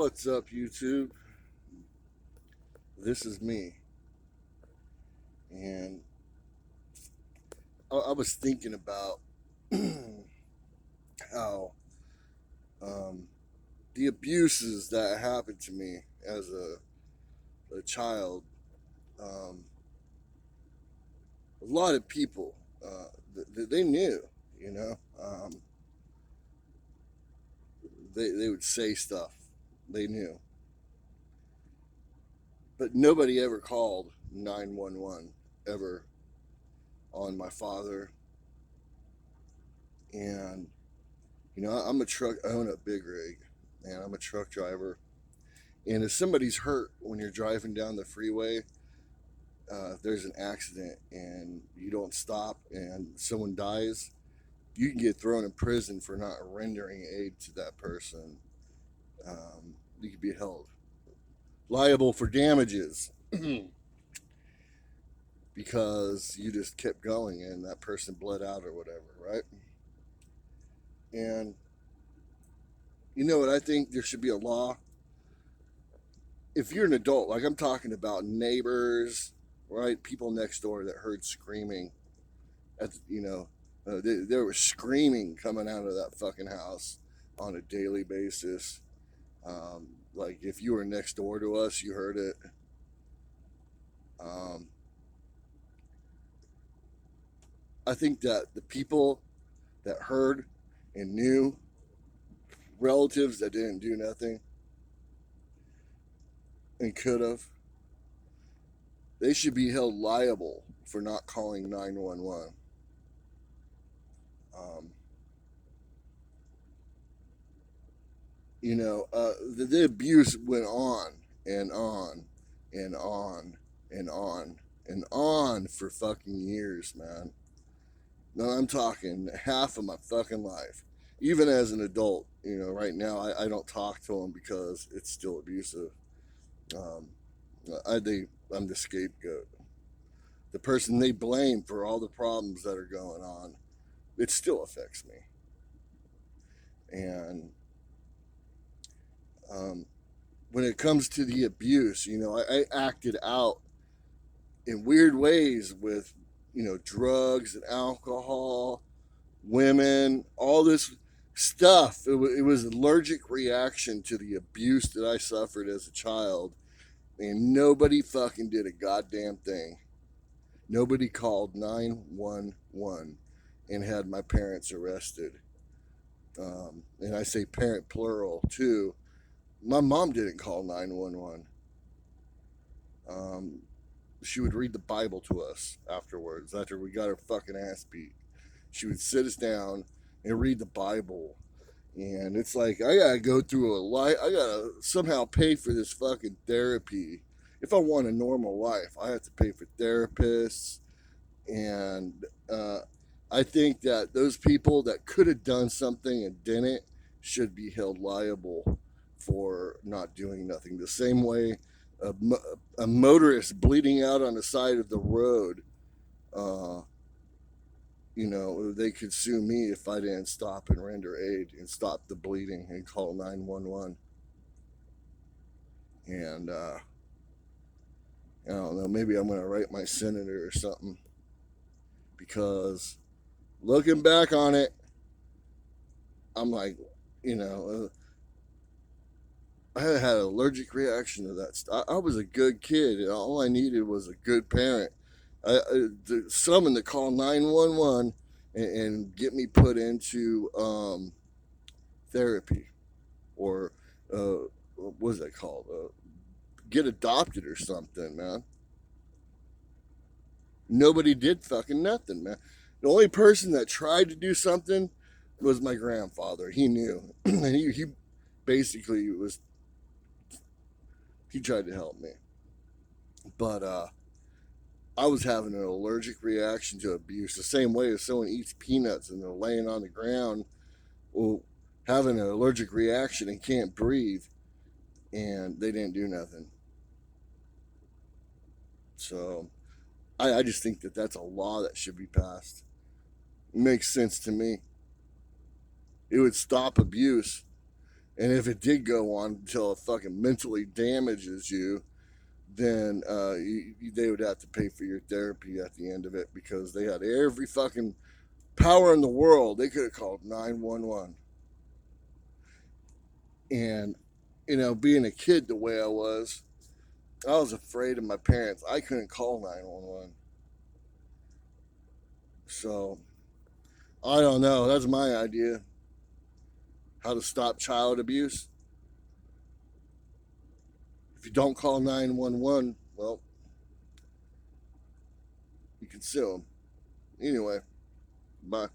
What's up, YouTube? This is me. And I was thinking about how um, the abuses that happened to me as a child. Um, a lot of people, they knew, you know, they would say stuff they knew. But nobody ever called 911 ever on my father. And I'm a truck. I own a big rig, and I'm a truck driver. And if somebody's hurt when you're driving down the freeway, if there's an accident and you don't stop and someone dies, you can get thrown in prison for not rendering aid to that person. You could be held liable for damages because you just kept going and that person bled out or whatever, right? And you know what? I think there should be a law. If you're an adult, like I'm talking about neighbors, right? People next door that heard screaming there was screaming coming out of that fucking house on a daily basis. Like if you were next door to us, you heard it. Um, I think that the people that heard and knew, relatives that didn't do nothing and could have, they should be held liable for not calling 911. Um, the abuse went on and on and on and on and on for fucking years, man. No, I'm talking half of my fucking life. Even as an adult, right now I don't talk to them because it's still abusive. Um, I'm the scapegoat, the person they blame for all the problems that are going on. It still affects me, and um, when it comes to the abuse, I acted out in weird ways with, drugs and alcohol, women, all this stuff. It was an allergic reaction to the abuse that I suffered as a child, and nobody fucking did a goddamn thing. Nobody called 911 and had my parents arrested. And I say parent plural too. My mom didn't call 911. Um, she would read the Bible to us afterwards, after we got our fucking ass beat. She would sit us down and read the Bible. And it's like, I gotta go through a life. I gotta somehow pay for this fucking therapy. If I want a normal life, I have to pay for therapists. And I think that those people that could have done something and didn't should be held liable for not doing nothing. The same way a motorist bleeding out on the side of the road, uh, they could sue me if I didn't stop and render aid and stop the bleeding and call 911. And I don't know, maybe I'm going to write my senator or something, because looking back on it, I'm like, you know, I had an allergic reaction to that stuff. I was a good kid, and all I needed was a good parent. Someone to call 911 and get me put into therapy, or what was that called? Get adopted or something, man. Nobody did fucking nothing, man. The only person that tried to do something was my grandfather. He knew, and he basically he tried to help me, but I was having an allergic reaction to abuse, the same way as someone eats peanuts and they're laying on the ground, well, having an allergic reaction and can't breathe, and they didn't do nothing. So I just think that that's a law that should be passed. It makes sense to me. It would stop abuse. And if it did go on until it fucking mentally damages you, then they would have to pay for your therapy at the end of it, because they had every fucking power in the world. They could have called 911. And, being a kid the way I was afraid of my parents. I couldn't call 911. So, I don't know. That's my idea. How to stop child abuse. If you don't call 911, well, you can sue them. Anyway, bye.